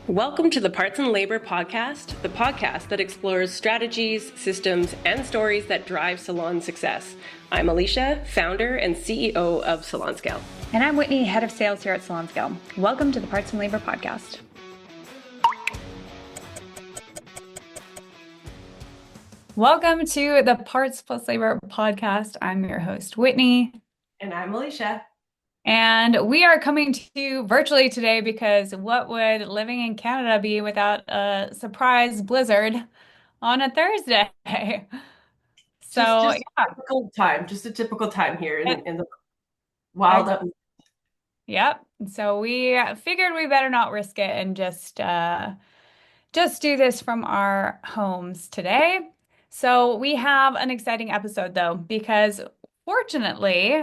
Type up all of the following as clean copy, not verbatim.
Welcome to the Parts and Labor Podcast, the podcast that explores strategies, systems, and stories that drive salon success. I'm Alicia, founder and CEO of SalonScale. And I'm Whitney, head of sales here at SalonScale. Welcome to the Parts and Labor Podcast. Welcome to the Parts plus Labor Podcast. I'm your host, Whitney. And I'm Alicia. And we are coming to you virtually today because what would living in Canada be without a surprise blizzard on a Thursday? Just a typical time here in the wild up. Yep. So we figured we better not risk it and just do this from our homes today. So we have an exciting episode though, because fortunately,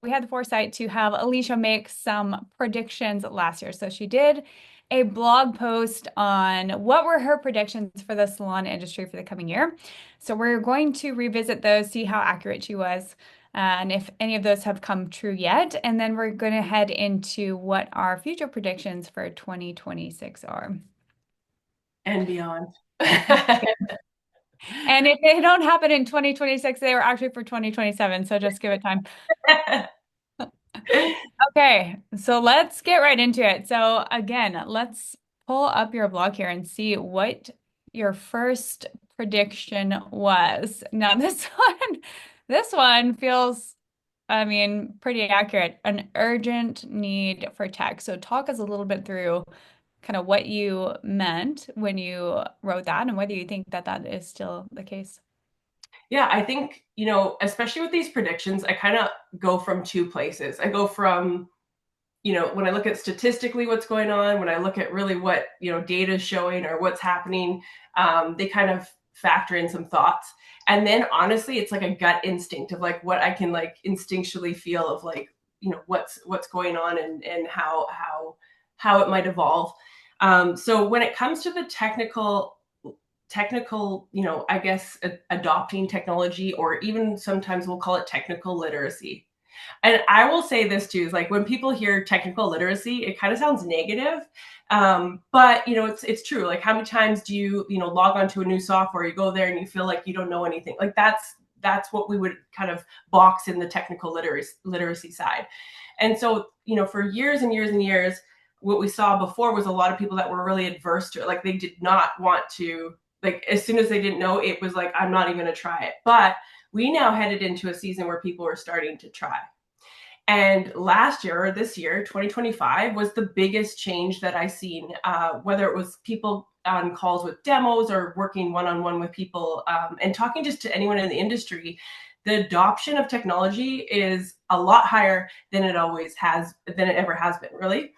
we had the foresight to have Alicia make some predictions last year. So she did a blog post on what were her predictions for the salon industry for the coming year. So we're going to revisit those, see how accurate she was, and if any of those have come true yet. And then we're going to head into what our future predictions for 2026 are. And beyond. And if they don't happen in 2026, they were actually for 2027. So just give it time. Okay, so let's get right into it. So again, let's pull up your blog here and see what your first prediction was. Now this one feels, pretty accurate. An urgent need for tech. So talk us a little bit through kind of what you meant when you wrote that and whether you think that that is still the case. Yeah, I think, especially with these predictions, I kind of go from two places. I go from, when I look at statistically what's going on, when I look at really what, data is showing or what's happening, they kind of factor in some thoughts. And then honestly, it's like a gut instinct of like what I can like instinctually feel of like, what's going on and how it might evolve. So when it comes to the technical, I guess adopting technology, or even sometimes we'll call it technical literacy. And I will say this too, is like when people hear technical literacy, it kind of sounds negative. But it's true. Like how many times do you log onto a new software, you go there and you feel like you don't know anything? Like that's what we would kind of box in the technical literacy side. And so, for years and years and years, what we saw before was a lot of people that were really adverse to it. Like they did not want to, like as soon as they didn't know, it was like, I'm not even going to try it. But we now headed into a season where people were starting to try. And last year or this year, 2025, was the biggest change that I've seen, whether it was people on calls with demos or working one-on-one with people and talking just to anyone in the industry. The adoption of technology is a lot higher than it ever has been, really.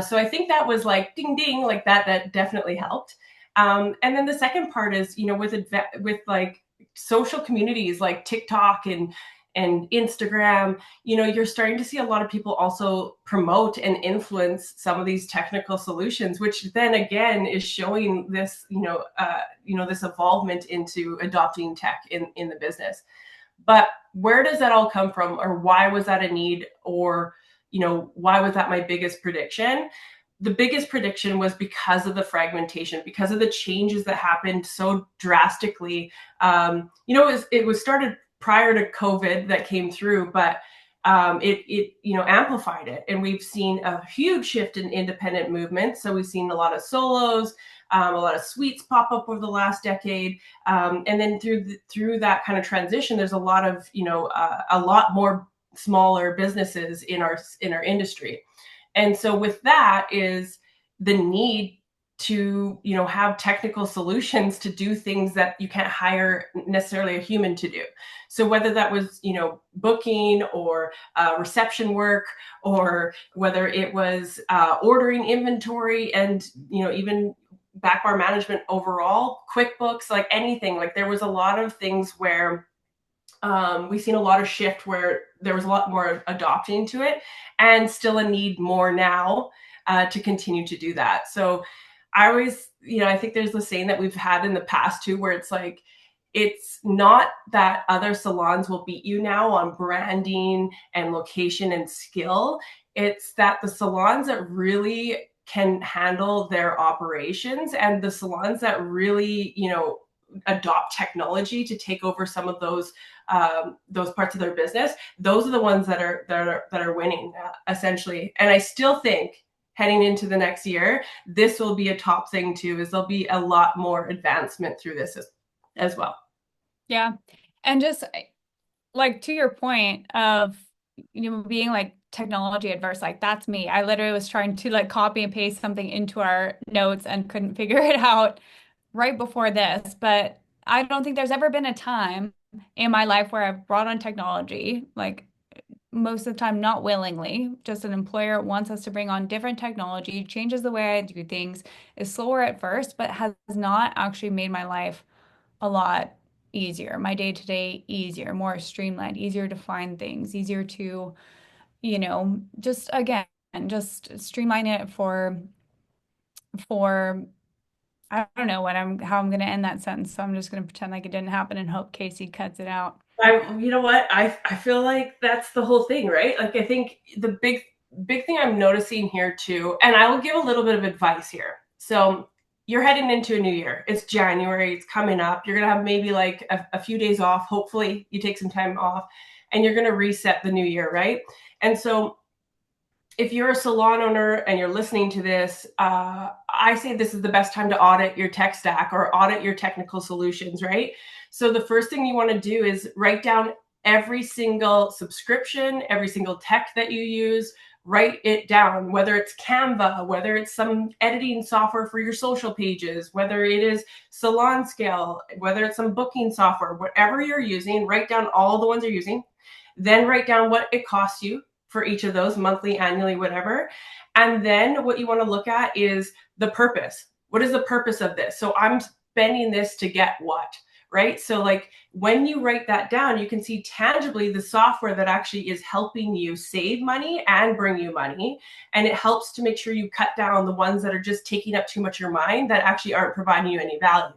So I think that was like ding ding, like that definitely helped. And then the second part is, with like social communities like TikTok and Instagram, you're starting to see a lot of people also promote and influence some of these technical solutions, which then again is showing this, this evolvement into adopting tech in the business. But where does that all come from, or why was that a need, or why was that my biggest prediction? The biggest prediction was because of the fragmentation, because of the changes that happened so drastically. It was started prior to COVID that came through, but it amplified it. And we've seen a huge shift in independent movements. So we've seen a lot of solos, a lot of suites pop up over the last decade. And then through that kind of transition, there's a lot of, a lot more smaller businesses in our industry. And so with that is the need to, have technical solutions to do things that you can't hire necessarily a human to do. So whether that was, booking or reception work, or whether it was ordering inventory and, even back bar management overall, QuickBooks, like anything, like there was a lot of things where we've seen a lot of shift where there was a lot more adopting to it, and still a need more now to continue to do that. So I always, I think there's the saying that we've had in the past too, where it's like, it's not that other salons will beat you now on branding and location and skill. It's that the salons that really can handle their operations, and the salons that really, adopt technology to take over some of those parts of their business, those are the ones that are winning, essentially. And I still think heading into the next year, this will be a top thing too, is there'll be a lot more advancement through this as well. Yeah. And just like to your point of, being like technology adverse, like that's me. I literally was trying to like copy and paste something into our notes and couldn't figure it out right before this. But I don't think there's ever been a time in my life where I've brought on technology, like most of the time not willingly, just an employer wants us to bring on different technology, changes the way I do things, is slower at first, but has not actually made my life a lot easier, my day-to-day easier, more streamlined, easier to find things, easier to, just again, just streamline it for I don't know how I'm gonna end that sentence. So I'm just gonna pretend like it didn't happen and hope Casey cuts it out. You know what? I feel like that's the whole thing, right? Like, I think the big thing I'm noticing here too, and I will give a little bit of advice here. So you're heading into a new year. It's January. It's coming up. You're gonna have maybe like a few days off. Hopefully, you take some time off, and you're gonna reset the new year, right? And so if you're a salon owner and you're listening to this, I say this is the best time to audit your tech stack or audit your technical solutions, right? So the first thing you want to do is write down every single subscription, every single tech that you use. Write it down, whether it's Canva, whether it's some editing software for your social pages, whether it is SalonScale, whether it's some booking software, whatever you're using, write down all the ones you're using. Then write down what it costs you for each of those, monthly, annually, whatever. And then what you want to look at is the purpose. What is the purpose of this? So I'm spending this to get what, right? So like when you write that down, you can see tangibly the software that actually is helping you save money and bring you money. And it helps to make sure you cut down the ones that are just taking up too much of your mind that actually aren't providing you any value.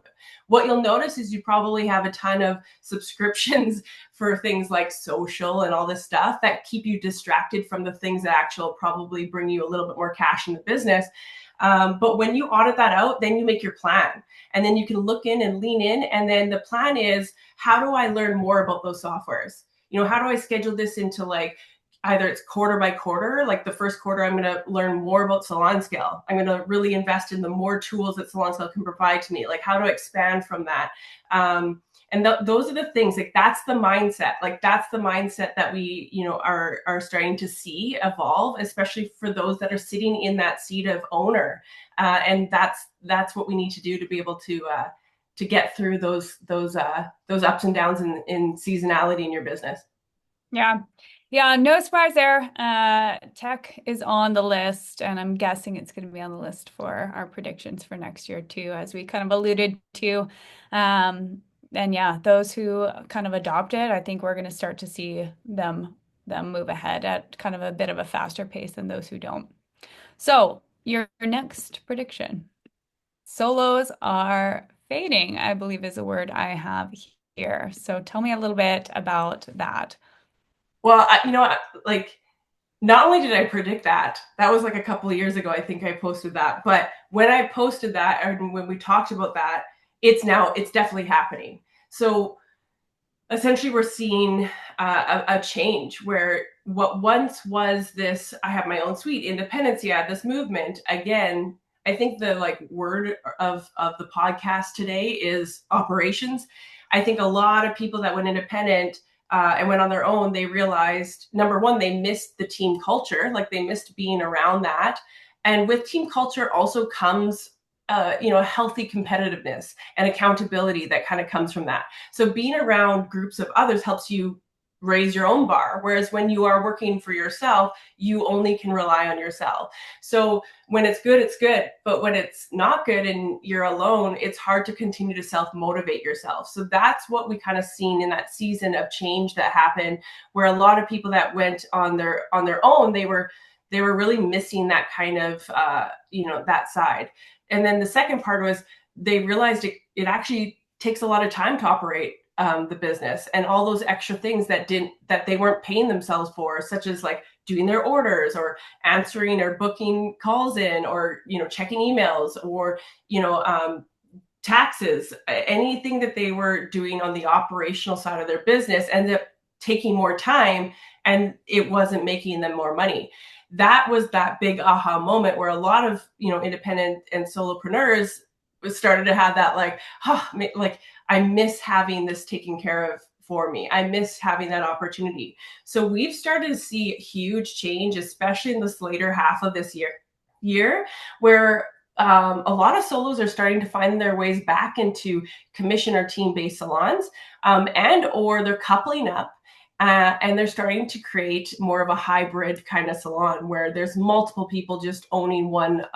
What you'll notice is you probably have a ton of subscriptions for things like social and all this stuff that keep you distracted from the things that actually probably bring you a little bit more cash in the business. But when you audit that out, then you make your plan, and then you can look in and lean in. And then the plan is, how do I learn more about those softwares? How do I schedule this into like, either it's quarter by quarter, like the first quarter, I'm going to learn more about SalonScale. I'm going to really invest in the more tools that SalonScale can provide to me. Like, how to expand from that. And those are the things, like that's the mindset. Like that's the mindset that we, are starting to see evolve, especially for those that are sitting in that seat of owner. And that's what we need to do to be able to get through those ups and downs in seasonality in your business. Yeah. Yeah, no surprise there. Tech is on the list, and I'm guessing it's going to be on the list for our predictions for next year too, as we kind of alluded to. And yeah, those who kind of adopt it, I think we're going to start to see them move ahead at kind of a bit of a faster pace than those who don't. So your next prediction. Solos are fading, I believe is a word I have here. So tell me a little bit about that. Well, like not only did I predict that was like a couple of years ago, I think I posted that, but when I posted that and when we talked about that, it's definitely happening. So essentially we're seeing a change where what once was this, I have my own suite, independence, this movement. Again, I think the like word of the podcast today is operations. I think a lot of people that went independent and went on their own, they realized, number one, they missed the team culture, like they missed being around that. And with team culture also comes a healthy competitiveness and accountability that kind of comes from that. So being around groups of others helps you raise your own bar. Whereas when you are working for yourself, you only can rely on yourself. So when it's good, it's good. But when it's not good and you're alone, it's hard to continue to self-motivate yourself. So that's what we kind of seen in that season of change that happened, where a lot of people that went on their own, they were really missing that kind of, that side. And then the second part was they realized it actually takes a lot of time to operate the business, and all those extra things that they weren't paying themselves for, such as like doing their orders or answering or booking calls in, or checking emails, or taxes, anything that they were doing on the operational side of their business ended up taking more time, and it wasn't making them more money. That was that big aha moment where a lot of independent and solopreneurs started to have that, like, like, I miss having this taken care of for me. I miss having that opportunity. So we've started to see a huge change, especially in this later half of this year, where a lot of solos are starting to find their ways back into commission or team-based salons, and or they're coupling up, and they're starting to create more of a hybrid kind of salon where there's multiple people just owning one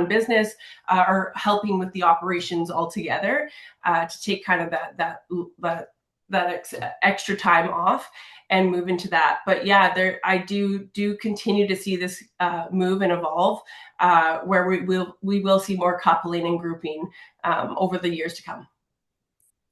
business, or helping with the operations all together, to take kind of that extra time off and move into that. But yeah, I do continue to see this move and evolve, where we will see more coupling and grouping over the years to come.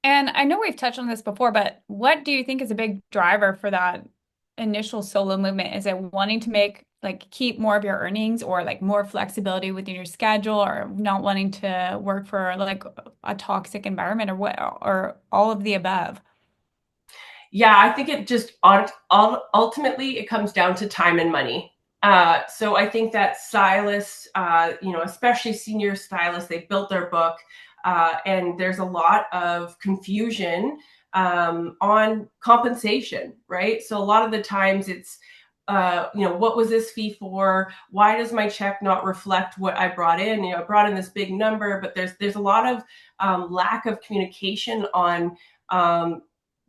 And I know we've touched on this before, but what do you think is a big driver for that initial solo movement? Is it wanting to keep more of your earnings, or like more flexibility within your schedule, or not wanting to work for like a toxic environment, or what, or all of the above? Yeah, I think it just ultimately it comes down to time and money. So I think that stylists, especially senior stylists, they built their book, and there's a lot of confusion on compensation, right? So a lot of the times it's, what was this fee for? Why does my check not reflect what I brought in? I brought in this big number, but there's a lot of lack of communication on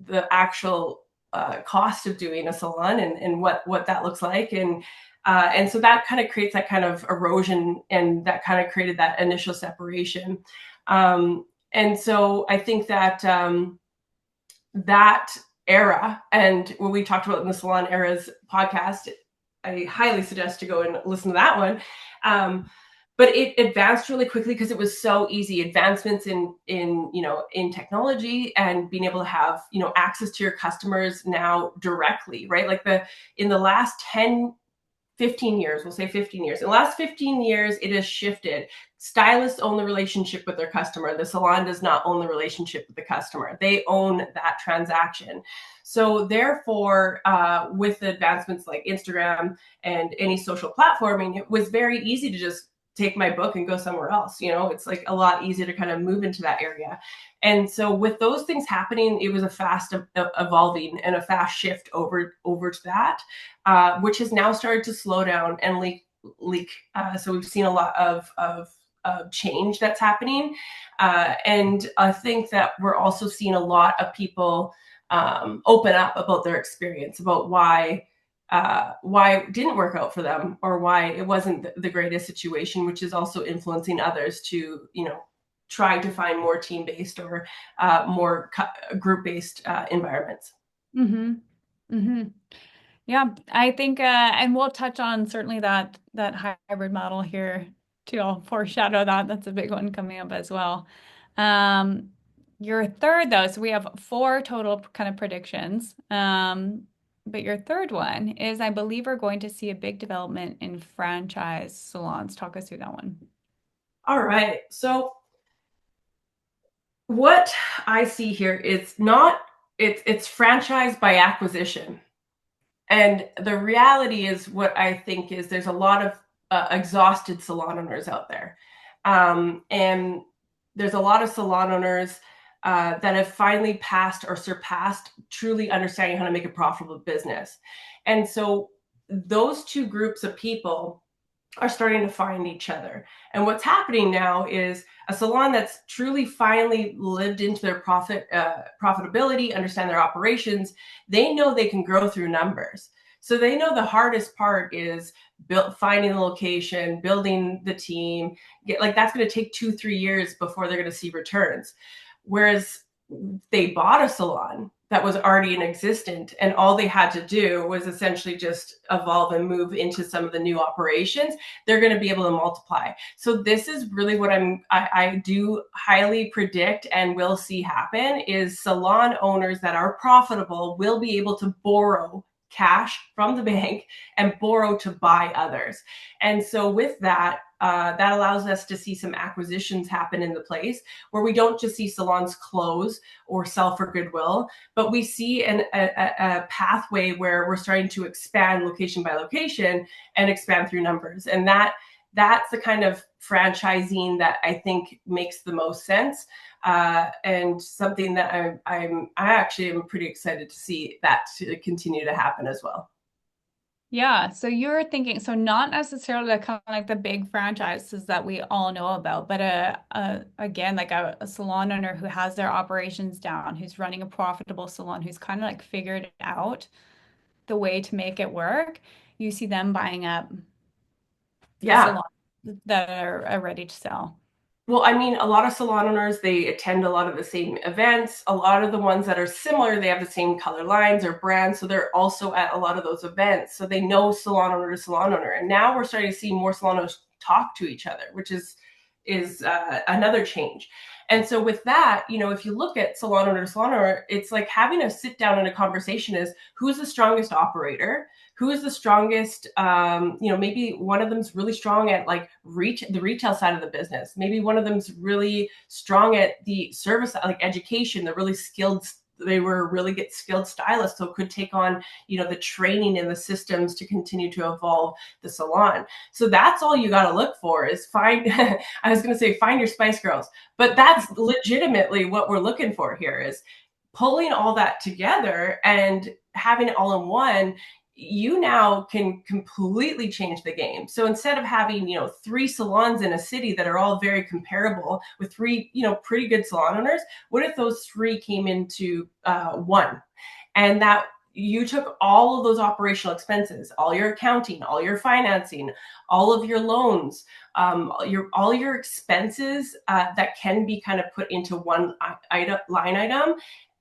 the actual cost of doing a salon, and what that looks like. And so that kind of creates that kind of erosion, and that kind of created that initial separation. And so I think that that era, and what we talked about in the Salon Eras podcast, I highly suggest to go and listen to that one. But it advanced really quickly because it was so easy. Advancements in technology, and being able to have access to your customers now directly, right? Like in the last 10, 15 years, we'll say 15 years. In the last 15 years, it has shifted. Stylists own the relationship with their customer. The salon does not own the relationship with the customer. They own that transaction. So therefore, with the advancements like Instagram and any social platforming, it was very easy to just take my book and go somewhere else. It's like a lot easier to kind of move into that area. And so with those things happening, it was a fast evolving and a fast shift over to that, which has now started to slow down and leak. So we've seen a lot of change that's happening. And I think that we're also seeing a lot of people open up about their experience, about why it didn't work out for them, or why it wasn't the greatest situation, which is also influencing others to, try to find more team-based or more group-based environments. Mm-hmm. Mm-hmm. Yeah, I think, and we'll touch on certainly that hybrid model here too. I'll foreshadow that. That's a big one coming up as well. Um, your third, though, so we have four total kind of predictions. But your third one is, I believe we're going to see a big development in franchise salons. Talk us through that one. All right. So what I see here is it's franchise by acquisition. And the reality is, what I think is, there's a lot of exhausted salon owners out there. And there's a lot of salon owners that have finally passed or surpassed truly understanding how to make a profitable business. And so those two groups of people are starting to find each other. And what's happening now is a salon that's truly finally lived into their profitability, understand their operations. They know they can grow through numbers. So they know the hardest part is finding the location, building the team. That's going to take 2-3 years before they're going to see returns. Whereas they bought a salon that was already in existence, and all they had to do was essentially just evolve and move into some of the new operations, they're going to be able to multiply. So this is really what I do highly predict and will see happen, is salon owners that are profitable will be able to borrow cash from the bank and borrow to buy others. And so with that, that allows us to see some acquisitions happen in the place where we don't just see salons close or sell for goodwill, but we see a pathway where we're starting to expand location by location and expand through numbers. And that's the kind of franchising that I think makes the most sense, and something that I actually am pretty excited to see that to continue to happen as well. Yeah, so you're thinking, so not necessarily kind of like the big franchises that we all know about, but again, like a salon owner who has their operations down, who's running a profitable salon, who's kind of like figured out the way to make it work. You see them buying up the Yeah. salon that are ready to sell. Well, I mean, a lot of salon owners, they attend a lot of the same events. A lot of the ones that are similar, they have the same color lines or brands. So they're also at a lot of those events. So they know salon owner to salon owner. And now we're starting to see more salon owners talk to each other, which is another change. And so with that, if you look at salon owner to salon owner, it's like having a sit down and a conversation is who's the strongest operator, who is the strongest, maybe one of them's really strong at like the retail side of the business. Maybe one of them's really strong at the service, like education. They were really get skilled stylists, so could take on, the training and the systems to continue to evolve the salon. So that's all you got to look for is find, I was going to say, find your Spice Girls, but that's legitimately what we're looking for here is pulling all that together and having it all in one. You now can completely change the game. So instead of having, 3 salons in a city that are all very comparable with 3, pretty good salon owners, what if those 3 came into one? And that you took all of those operational expenses, all your accounting, all your financing, all of your loans, all your expenses that can be kind of put into one line item,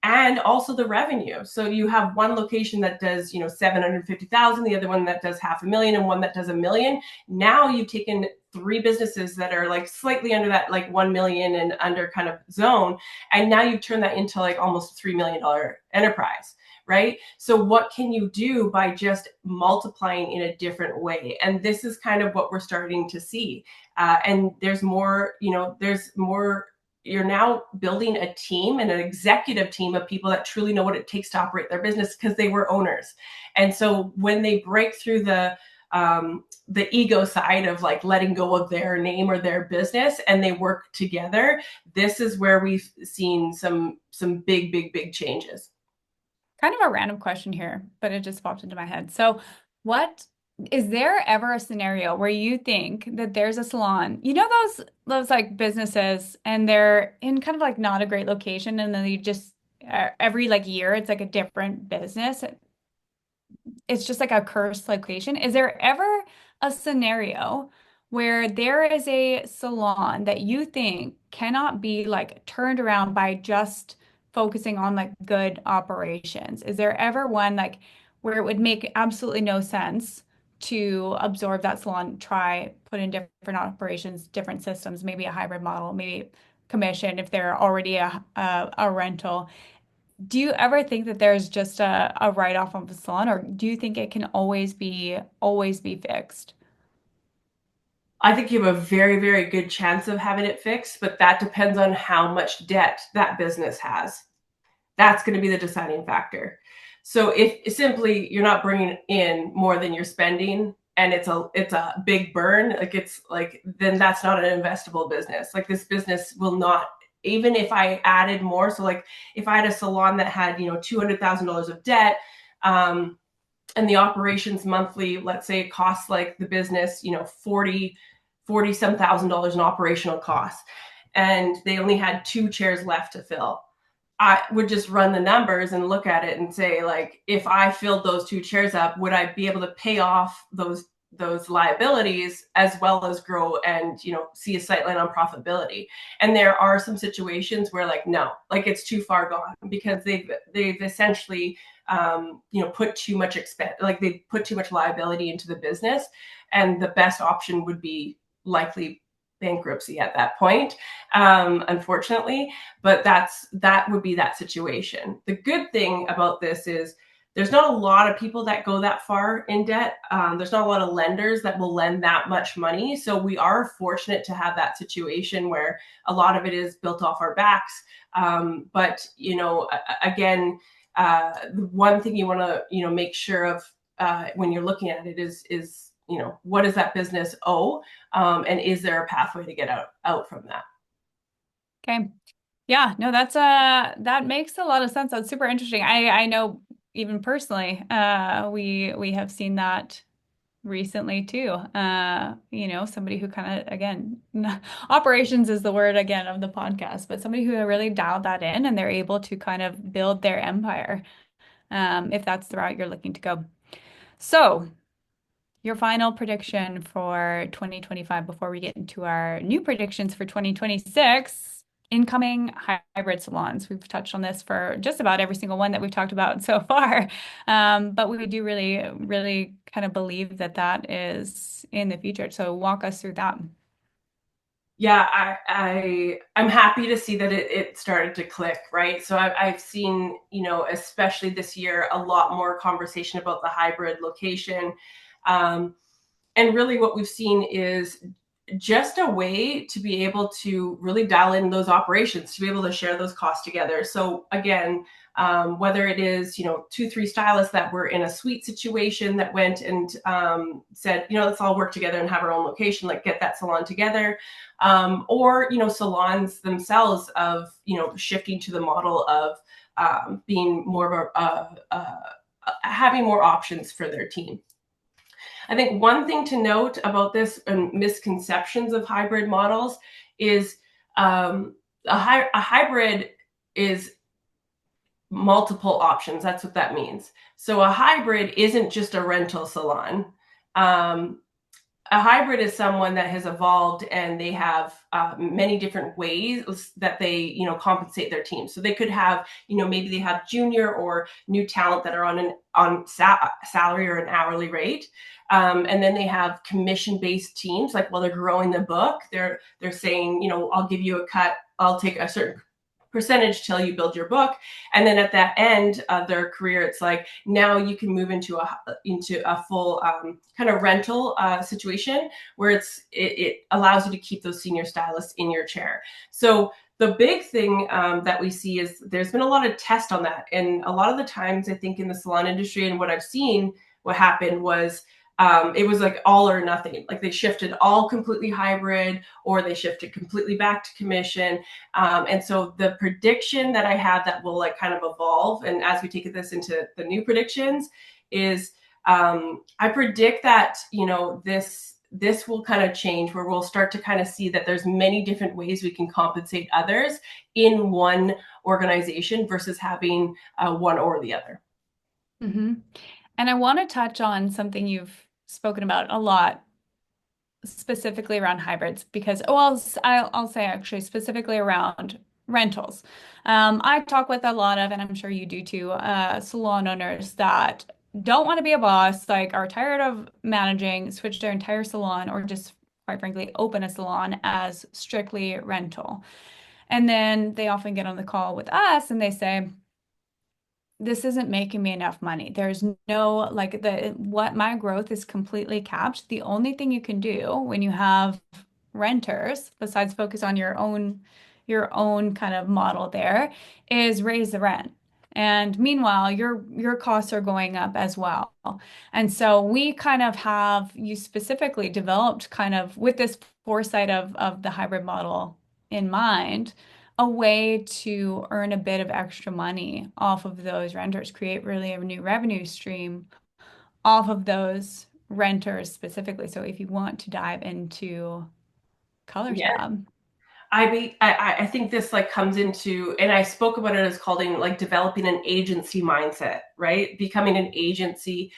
and also the revenue. So you have one location that does, 750,000, the other one that does 500,000, and one that does 1 million. Now you've taken 3 businesses that are like slightly under that, like 1 million and under kind of zone. And now you turn that into like almost a $3 million enterprise. Right? So what can you do by just multiplying in a different way? And this is kind of what we're starting to see. And there's more, you're now building a team and an executive team of people that truly know what it takes to operate their business because they were owners. And so when they break through the ego side of like letting go of their name or their business and they work together, this is where we've seen some big changes. Kind of a random question here, but it just popped into my head. So, what is there ever a scenario where you think that there's a salon, those like businesses and they're in kind of like not a great location and then you just every like year it's like a different business. It's just like a cursed location. Is there ever a scenario where there is a salon that you think cannot be like turned around by just focusing on like good operations? Is there ever one like where it would make absolutely no sense to absorb that salon, try put in different operations, different systems, maybe a hybrid model, maybe commission if they're already a rental? Do you ever think that there's just a write-off of a salon, or do you think it can always be fixed? I think you have a very, very good chance of having it fixed, but that depends on how much debt that business has. That's going to be the deciding factor. So if simply you're not bringing in more than you're spending and it's a big burn, like it's like, then that's not an investable business. Like this business will not, even if I added more. So like if I had a salon that had, $200,000 of debt, and the operations monthly, let's say it costs like the business, 40 some $1,000 in operational costs, and they only had 2 chairs left to fill. I would just run the numbers and look at it and say, like, if I filled those 2 chairs up, would I be able to pay off those liabilities as well as grow and, see a sight line on profitability? And there are some situations where like, no, like it's too far gone because they've essentially, put too much expense, like they put too much liability into the business. And the best option would be likely bankruptcy at that point, unfortunately. But that would be that situation. The good thing about this is there's not a lot of people that go that far in debt. There's not a lot of lenders that will lend that much money. So we are fortunate to have that situation where a lot of it is built off our backs. But, again, the one thing you want to, make sure of when you're looking at it is what does that business owe? And is there a pathway to get out from that? Okay. Yeah, no, that makes a lot of sense. That's super interesting. I know even personally, we have seen that recently too. Somebody who kind of, again, operations is the word again of the podcast, but somebody who really dialed that in and they're able to kind of build their empire, if that's the route you're looking to go. So, your final prediction for 2025 before we get into our new predictions for 2026, incoming hybrid salons. We've touched on this for just about every single one that we've talked about so far. But we do really, really kind of believe that that is in the future. So walk us through that. Yeah, I'm happy to see that it started to click, right? So I've seen, especially this year, a lot more conversation about the hybrid location. Um, and really what we've seen is just a way to be able to really dial in those operations, to be able to share those costs together. So again, whether it is, 2, 3 stylists that were in a suite situation that went and said, let's all work together and have our own location, like get that salon together. Or, salons themselves of, shifting to the model of being more of having more options for their team. I think one thing to note about this and misconceptions of hybrid models is a hybrid is multiple options. That's what that means. So a hybrid isn't just a rental salon. A hybrid is someone that has evolved and they have many different ways that they, compensate their team. So they could have, maybe they have junior or new talent that are on salary or an hourly rate. And then they have commission-based teams. Like while they're growing the book, they're saying, I'll give you a cut. I'll take a certain percentage till you build your book, and then at that end of their career, it's like now you can move into a full kind of rental situation where it allows you to keep those senior stylists in your chair. So the big thing that we see is there's been a lot of test on that, and a lot of the times I think in the salon industry and what I've seen, what happened was it was like all or nothing. Like they shifted all completely hybrid or they shifted completely back to commission. And so the prediction that I have that will like kind of evolve, and as we take this into the new predictions, is I predict that, this will kind of change where we'll start to kind of see that there's many different ways we can compensate others in one organization versus having one or the other. Mm-hmm. And I want to touch on something you've spoken about a lot, specifically around hybrids, because, I'll say actually specifically around rentals. I talk with a lot of, and I'm sure you do too, salon owners that don't want to be a boss, like are tired of managing, switch their entire salon, or just quite frankly, open a salon as strictly rental. And then they often get on the call with us and they say, this isn't making me enough money. There's no like what my growth is completely capped. The only thing you can do when you have renters, besides focus on your own kind of model there, is raise the rent. And meanwhile, your costs are going up as well. And so we kind of have you specifically developed kind of with this foresight of the hybrid model in mind a way to earn a bit of extra money off of those renters, create really a new revenue stream off of those renters specifically. So if you want to dive into color Yeah. tab. I think this like comes into, and I spoke about it as calling like developing an agency mindset, right? Becoming an agency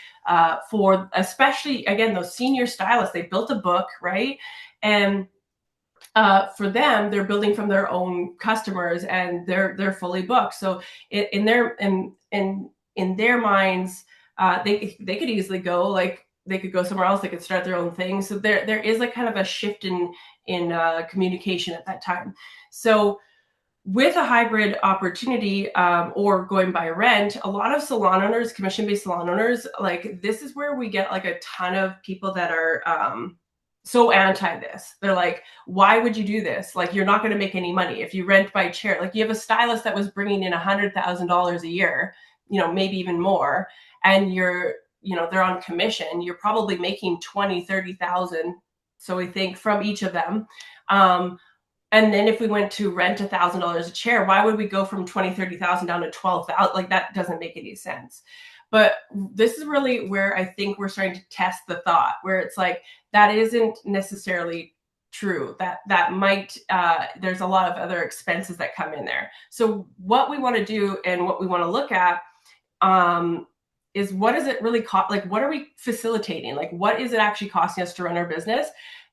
for especially again those senior stylists. They built a book, right? And for them, they're building from their own customers, and they're fully booked. So in their minds, they could easily go like they could go somewhere else. They could start their own thing. So there is like kind of a shift in communication at that time. So with a hybrid opportunity, or going by rent, a lot of salon owners, commission-based salon owners, like this is where we get like a ton of people that are so anti this. They're like, why would you do this? Like, you're not going to make any money if you rent by chair. Like, you have a stylist that was bringing in $100,000 a year, maybe even more, and they're on commission. You're probably making 20, 30,000. So we think from each of them. And then if we went to rent $1,000 a chair, why would we go from 20, 30,000 down to 12,000? Like, that doesn't make any sense. But this is really where I think we're starting to test the thought, where it's like, that isn't necessarily true. That might, there's a lot of other expenses that come in there. So what we want to do and what we want to look at, is what does it really cost? Like, what are we facilitating? Like, what is it actually costing us to run our business?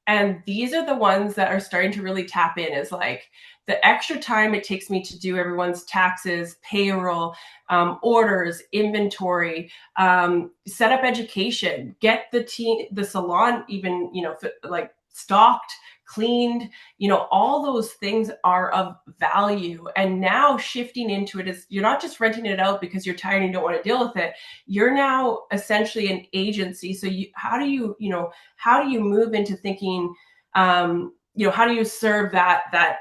And these are the ones that are starting to really tap in, is like the extra time it takes me to do everyone's taxes, payroll, orders, inventory, set up education, get the salon even, like stocked, cleaned, all those things are of value. And now shifting into it is, you're not just renting it out because you're tired and you don't want to deal with it. You're now essentially an agency. So how do you move into thinking, how do you serve that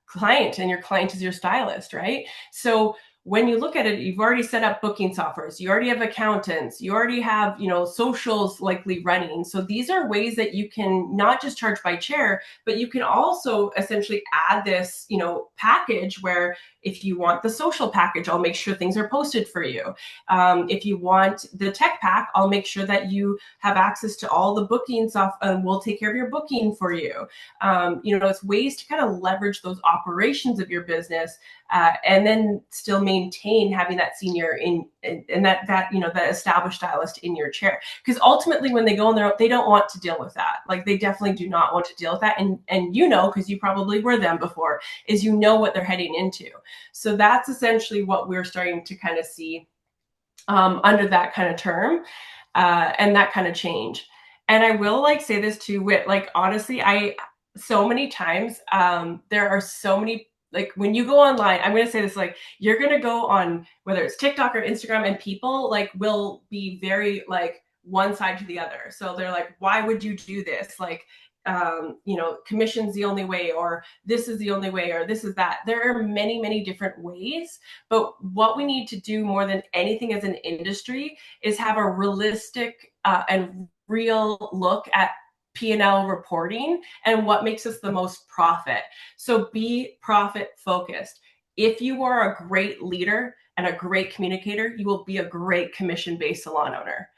client, and your client is your stylist, right? So when you look at it, you've already set up booking softwares, you already have accountants, you already have, socials likely running. So these are ways that you can not just charge by chair, but you can also essentially add this, package where if you want the social package, I'll make sure things are posted for you. If you want the tech pack, I'll make sure that you have access to all the booking stuff, and we'll take care of your booking for you. It's ways to kind of leverage those operations of your business, and then still maintain having that senior and that established stylist in your chair. Because ultimately, when they go in there, they don't want to deal with that. Like, they definitely do not want to deal with that. And because you probably were them before, is what they're heading into. So that's essentially what we're starting to kind of see, under that kind of term, and that kind of change. And I will say this too, with honestly, so many times, there are so many, when you go online, I'm going to say this, you're going to go on, whether it's TikTok or Instagram, and people will be very one side to the other. So they're like, why would you do this? Commission's the only way, or this is the only way, or this is that. There are many, many different ways. But what we need to do more than anything as an industry is have a realistic, and real look at P&L reporting and what makes us the most profit. So be profit focused. If you are a great leader and a great communicator, you will be a great commission-based salon owner.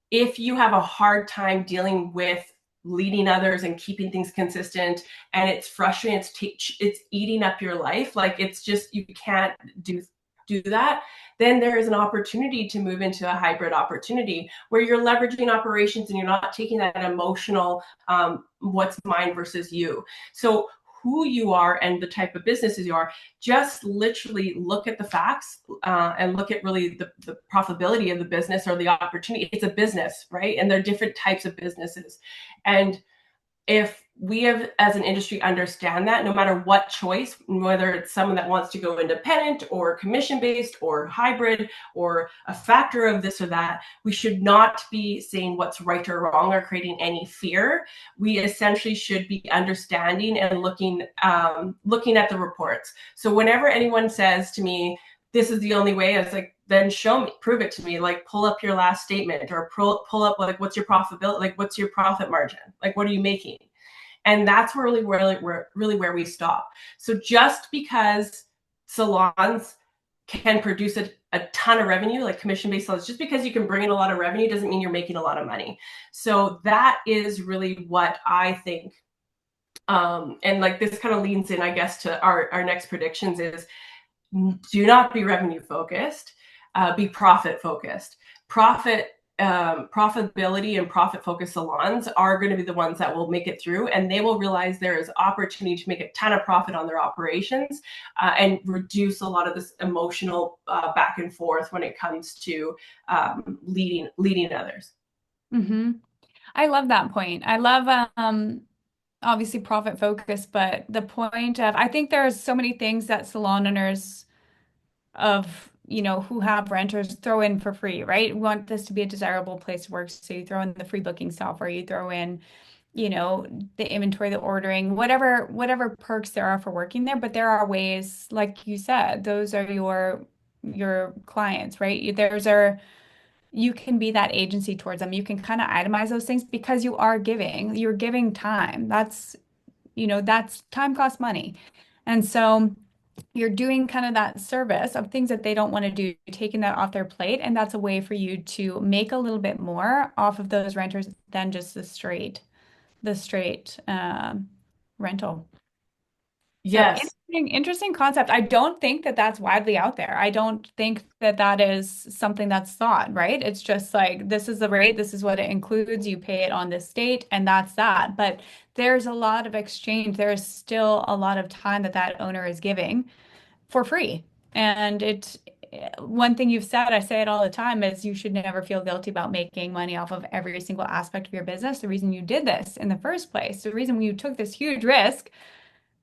If you have a hard time dealing with leading others and keeping things consistent, and it's frustrating, it's eating up your life, it's just, you can't do that, then there is an opportunity to move into a hybrid opportunity where you're leveraging operations and you're not taking that emotional, what's mine versus you. So who you are and the type of businesses you are, just literally look at the facts, and look at really the profitability of the business or the opportunity. It's a business, right? And there are different types of businesses. And if we have, as an industry, understand that, no matter what choice, whether it's someone that wants to go independent or commission-based or hybrid or a factor of this or that, we should not be saying what's right or wrong or creating any fear. We essentially should be understanding and looking at the reports. So whenever anyone says to me, this is the only way, it's like, then show me, prove it to me. Pull up your last statement, or pull up what's your profitability, what's your profit margin, what are you making? And that's really where we stop. So just because salons can produce a ton of revenue, commission-based salons, just because you can bring in a lot of revenue doesn't mean you're making a lot of money. So that is really what I think. And this kind of leans in, I guess, to our next predictions is, do not be revenue focused, be profit focused. Profitability and profit focused salons are going to be the ones that will make it through, and they will realize there is opportunity to make a ton of profit on their operations, and reduce a lot of this emotional, back and forth when it comes to, leading others. Mm-hmm. I love that point. I love obviously profit focused, but the point of, I think there's so many things that salon owners of, who have renters throw in for free, right? We want this to be a desirable place to work. So you throw in the free booking software, you throw in, you know, the inventory, the ordering, whatever perks there are for working there. But there are ways, like you said, those are your clients, right? You can be that agency towards them. You can kind of itemize those things because you're giving time. That's time costs money. And so you're doing kind of that service of things that they don't want to do, taking that off their plate. And that's a way for you to make a little bit more off of those renters than just the straight rental. So Yes, interesting concept. I don't think that that's widely out there. I don't think that that is something that's thought, right? It's just like, this is the rate, this is what it includes. You pay it on this date, and that's that. But there's a lot of exchange. There's still a lot of time that that owner is giving for free. And one thing you've said, I say it all the time, is you should never feel guilty about making money off of every single aspect of your business. The reason you did this in the first place, the reason you took this huge risk,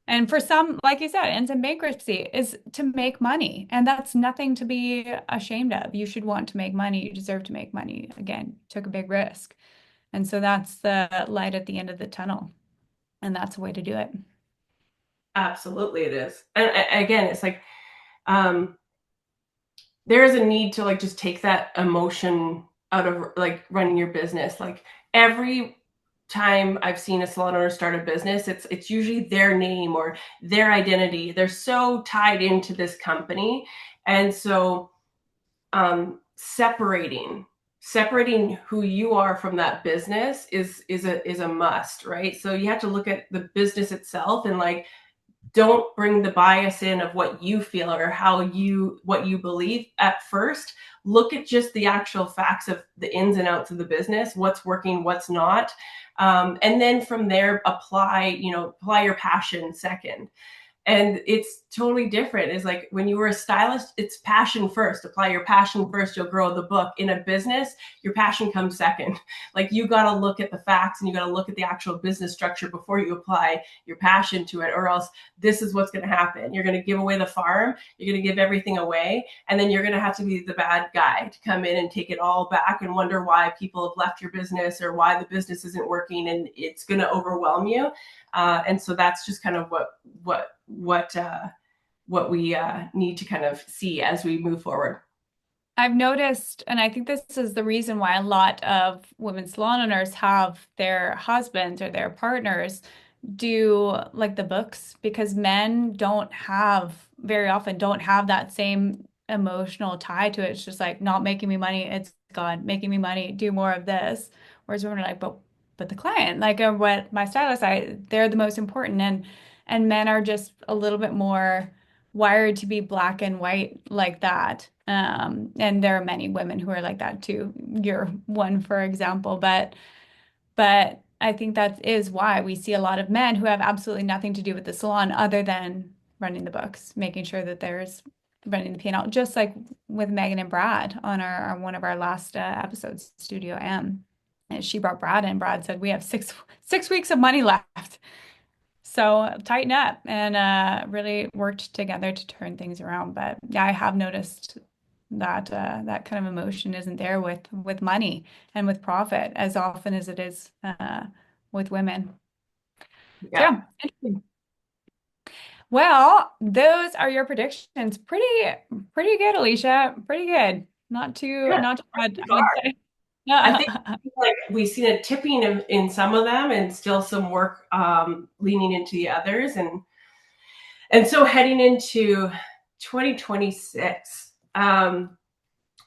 and for some, like you said, ends in bankruptcy, is to make money. And that's nothing to be ashamed of. You should want to make money. You deserve to make money. Again, you took a big risk. And so that's the light at the end of the tunnel. And that's a way to do it. absolutely it is. And again, it's like um there is a need to like just take that emotion out of like running your business. Like every time I've seen a salon owner start a business, it's usually their name or their identity. They're so tied into this company. And so separating who you are from that business is a must, right? So you have to look at the business itself and like don't bring the bias in of what you feel or what you believe at first. Look at just the actual facts of the ins and outs of the business, what's working, what's not, and then from there apply your passion second. And it's totally different. It's like when you were a stylist, it's passion first. Apply your passion first, you'll grow the book. In a business, your passion comes second. Like you got to look at the facts and you got to look at the actual business structure before you apply your passion to it, or else this is what's going to happen. You're going to give away the farm, you're going to give everything away, and then you're going to have to be the bad guy to come in and take it all back and wonder why people have left your business or why the business isn't working, and it's going to overwhelm you. And so that's just kind of what we need to kind of see as we move forward. I've noticed, and I think this is the reason why a lot of women salon owners have their husbands or their partners do like the books, because men very often don't have that same emotional tie to it. It's just like, not making me money, it's gone. Making me money, do more of this. Whereas women are like, but the client, like what my stylist, they're the most important. And men are just a little bit more wired to be black and white like that. And there are many women who are like that too. You're one, for example, but I think that is why we see a lot of men who have absolutely nothing to do with the salon other than running the books, making sure that there's running the P&L, just like with Megan and Brad on our one of our last episodes, Studio M. And she brought Brad in. Brad said, we have six weeks of money left. So tighten up, and really worked together to turn things around. But yeah, I have noticed that that kind of emotion isn't there with money and with profit as often as it is with women. So Yeah. yeah, interesting. Well, those are your predictions. Pretty good, Alicia. Pretty good. Good. Not too bad, I would say. I think like we've seen a tipping in some of them and still some work leaning into the others. And so heading into 2026,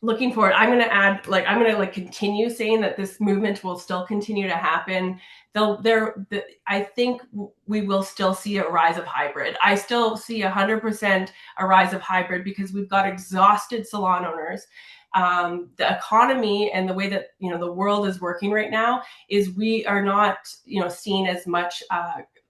looking forward, I'm going to like continue saying that this movement will still continue to happen. I think we will still see a rise of hybrid. I still see 100% a rise of hybrid because we've got exhausted salon owners. The economy and the way that the world is working right now is we are not seen as much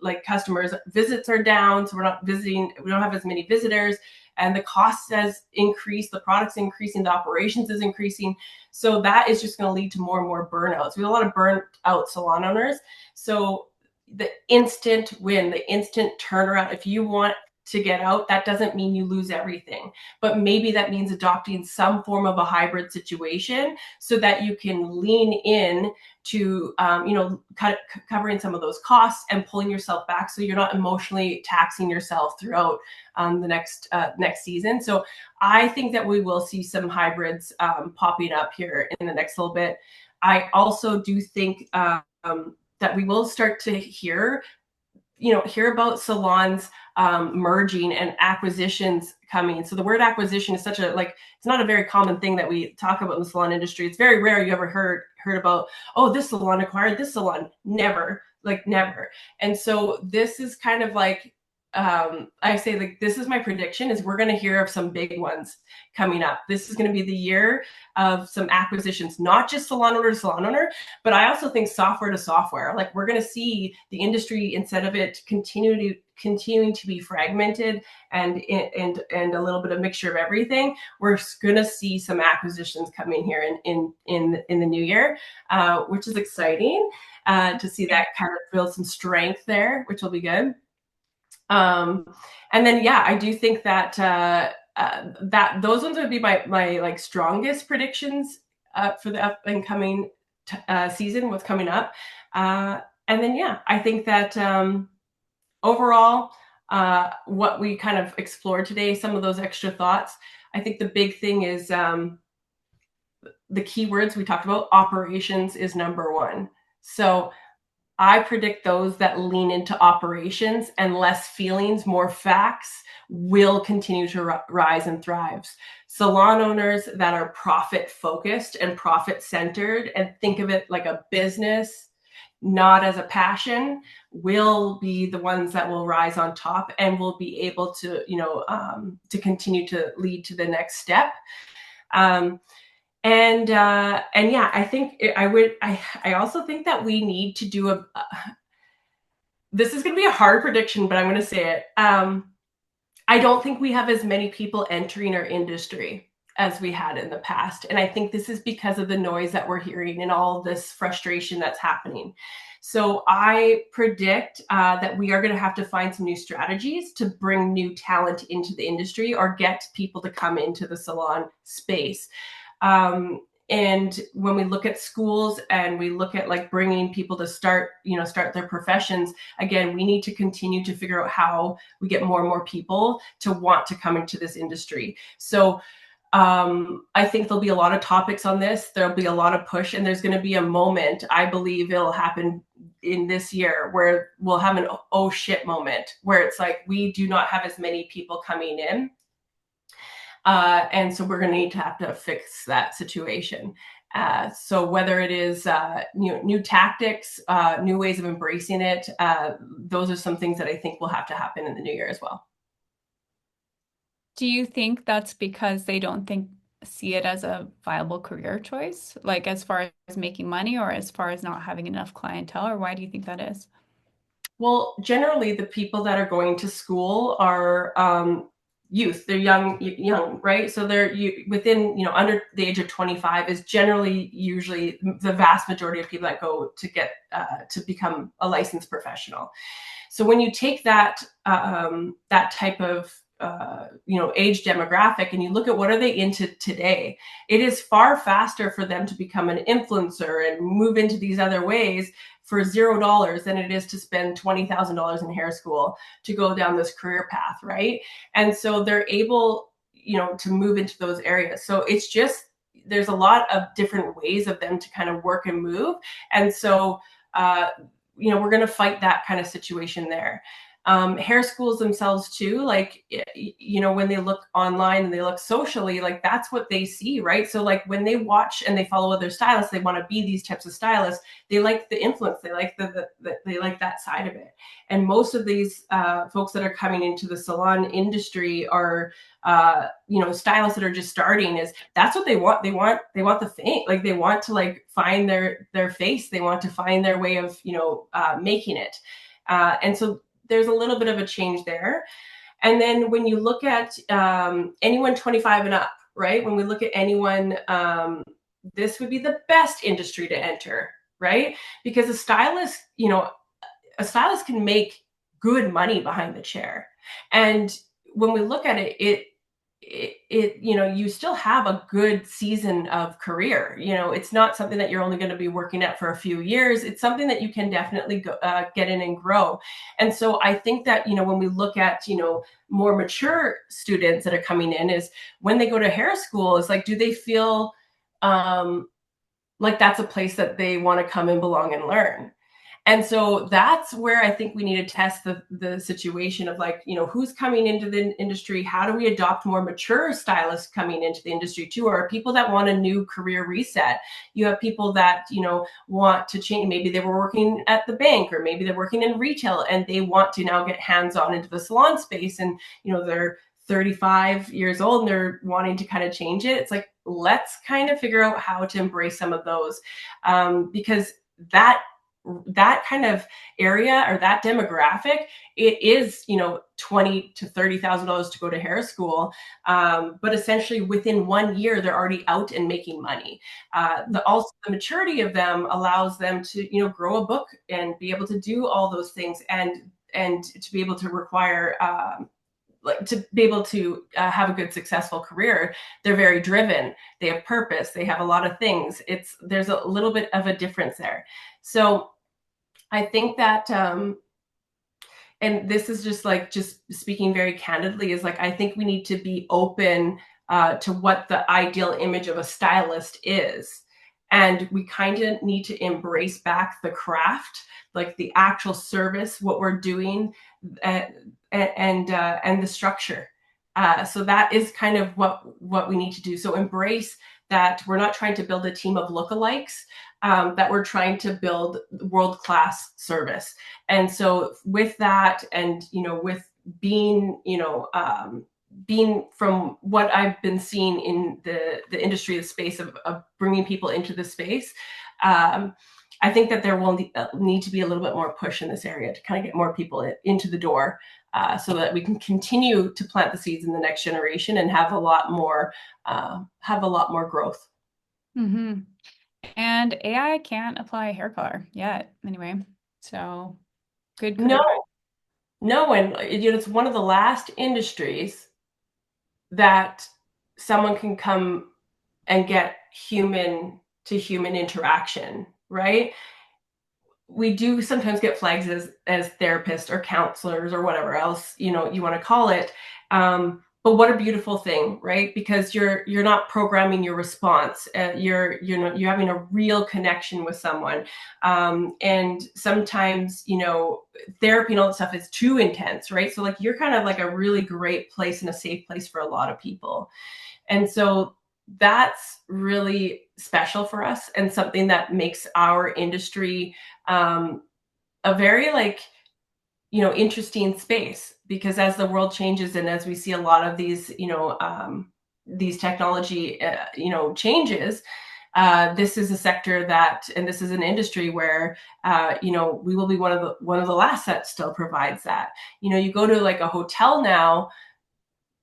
like customers. Visits are down, so we're not visiting. We don't have as many visitors, and the cost has increased. The product's increasing. The operations is increasing. So that is just going to lead to more and more burnouts. We have a lot of burnt out salon owners. So the instant win, the instant turnaround. If you want to get out, that doesn't mean you lose everything, but maybe that means adopting some form of a hybrid situation so that you can lean in to covering some of those costs and pulling yourself back so you're not emotionally taxing yourself throughout the next season. So I think that we will see some hybrids popping up here in the next little bit. I also do think that we will start to hear about salons merging and acquisitions coming. So the word acquisition is such a it's not a very common thing that we talk about in the salon industry. It's very rare you ever heard about, oh, this salon acquired this salon. Never. And so this is kind of I say, this is my prediction, is we're going to hear of some big ones coming up. This is going to be the year of some acquisitions, not just salon owner to salon owner, but I also think software to software. We're going to see the industry, instead of it continuing to be fragmented and a little bit of mixture of everything, we're going to see some acquisitions coming here in the new year, which is exciting to see that kind of build some strength there, which will be good. And then, I do think that that those ones would be my strongest predictions for the up and coming season, what's coming up. And then, I think that overall, what we kind of explored today, some of those extra thoughts, I think the big thing is the keywords we talked about. Operations is number one. So I predict those that lean into operations and less feelings, more facts, will continue to rise and thrive. Salon owners that are profit focused and profit centered and think of it like a business, not as a passion, will be the ones that will rise on top and will be able to, to continue to lead to the next step. I think I also think that we need to do this is going to be a hard prediction, but I'm going to say it. I don't think we have as many people entering our industry as we had in the past. And I think this is because of the noise that we're hearing and all this frustration that's happening. So I predict that we are going to have to find some new strategies to bring new talent into the industry or get people to come into the salon space. And when we look at schools and we look at bringing people to start their professions, again, we need to continue to figure out how we get more and more people to want to come into this industry. So I think there'll be a lot of topics on this. There'll be a lot of push, and there's going to be a moment, I believe it'll happen in this year, where we'll have an oh shit moment where it's we do not have as many people coming in. And so we're going to need to have to fix that situation. So whether it is new tactics, new ways of embracing it, those are some things that I think will have to happen in the new year as well. Do you think that's because they don't see it as a viable career choice, as far as making money or as far as not having enough clientele, or why do you think that is? Well, generally the people that are going to school are youth. They're young, right? So they're within, under the age of 25 is generally usually the vast majority of people that go to get to become a licensed professional. So when you take that type of age demographic and you look at what are they into today, it is far faster for them to become an influencer and move into these other ways for $0 than it is to spend $20,000 in hair school to go down this career path, right? And so they're able, to move into those areas. So it's just, there's a lot of different ways of them to kind of work and move. And so, we're going to fight that kind of situation there. Hair schools themselves too, when they look online and they look socially, that's what they see, right? So when they watch and they follow other stylists, they want to be these types of stylists. They like the influence. They like they like that side of it. And most of these folks that are coming into the salon industry are, stylists that are just starting. That's what they want. They want the fame. They want to find their face. They want to find their way of, making it. And so there's a little bit of a change there. And then when you look at anyone 25 and up, right? When we look at anyone, this would be the best industry to enter, right? Because a stylist, a stylist can make good money behind the chair. And when we look at it, you still have a good season of career. It's not something that you're only going to be working at for a few years. It's something that you can definitely get in and grow. And so I think that, when we look at, more mature students that are coming in, is when they go to hair school, is like, do they feel like that's a place that they want to come and belong and learn? And so that's where I think we need to test the situation of, like, who's coming into the industry? How do we adopt more mature stylists coming into the industry too? Or people that want a new career reset? You have people that, want to change. Maybe they were working at the bank, or maybe they're working in retail and they want to now get hands-on into the salon space. And, they're 35 years old and they're wanting to kind of change it. It's like, let's kind of figure out how to embrace some of those, because that kind of area, or that demographic, it is, $20,000 to $30,000 to go to hair school, but essentially within 1 year they're already out and making money. Also, the maturity of them allows them to, grow a book and be able to do all those things, and to be able to require, to be able to have a good, successful career. They're very driven. They have purpose. They have a lot of things. There's a little bit of a difference there. So I think that, and this is just speaking very candidly, is like, I think we need to be open to what the ideal image of a stylist is. And we kind of need to embrace back the craft, like the actual service, what we're doing, and the structure. So that is kind of what we need to do. So embrace that we're not trying to build a team of lookalikes, that we're trying to build world-class service. And so with that, and, with being, being from what I've been seeing in the industry, the space of bringing people into the space, I think that there will need to be a little bit more push in this area to kind of get more people into the door, so that we can continue to plant the seeds in the next generation and have a lot more growth. Mm-hmm. And AI can't apply hair color yet, anyway. So good career. No, and it's one of the last industries that someone can come and get human to human interaction, right? We do sometimes get flags as therapists or counselors or whatever else you want to call it, but what a beautiful thing, right? Because you're not programming your response. You're having a real connection with someone, and sometimes therapy and all that stuff is too intense, right? So like, you're kind of like a really great place and a safe place for a lot of people. And so that's really special for us, and something that makes our industry a very, like, interesting space. Because as the world changes, and as we see a lot of these technology changes, this is a sector and this is an industry where we will be one of the last that still provides that. You go to like a hotel now,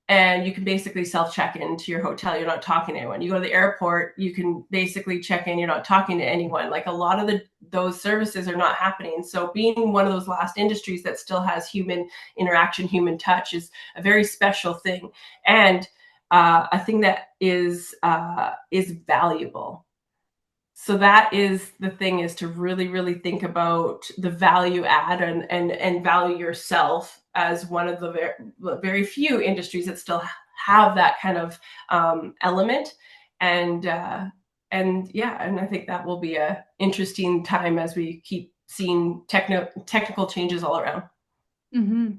and you can basically self-check into your hotel. You're not talking to anyone. You go to the airport, you can basically check in. You're not talking to anyone. Like, a lot of those services are not happening. So being one of those last industries that still has human interaction, human touch, is a very special thing, and a thing that is valuable. So that is the thing, is to really, really think about the value add, and value yourself as one of the very few industries that still have that kind of element. And I think that will be a interesting time as we keep seeing technical changes all around. Mm-hmm.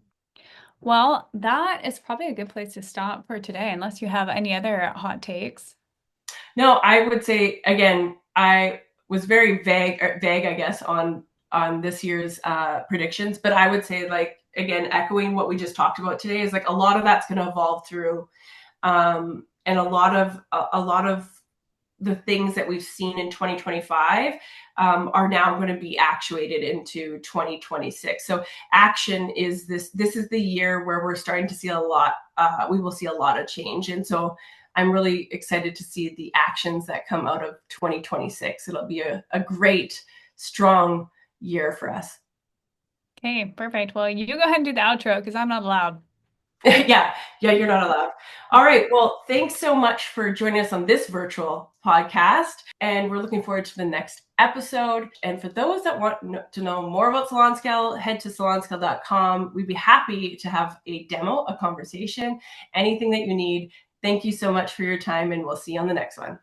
Well, that is probably a good place to stop for today, unless you have any other hot takes. No, I would say, again, I was very vague, I guess, on this year's predictions, but I would say, like, again, echoing what we just talked about today, is like, a lot of that's going to evolve through, and a lot of the things that we've seen in 2025 are now going to be actuated into 2026. So action is this is the year where we're starting to see a lot. We will see a lot of change, and so I'm really excited to see the actions that come out of 2026. It'll be a great, strong year for us. Okay, perfect. Well, you go ahead and do the outro because I'm not allowed. Yeah, yeah, you're not allowed. All right. Well, thanks so much for joining us on this virtual podcast. And we're looking forward to the next episode. And for those that want to know more about SalonScale, head to salonscale.com. We'd be happy to have a demo, a conversation, anything that you need. Thank you so much for your time, and we'll see you on the next one.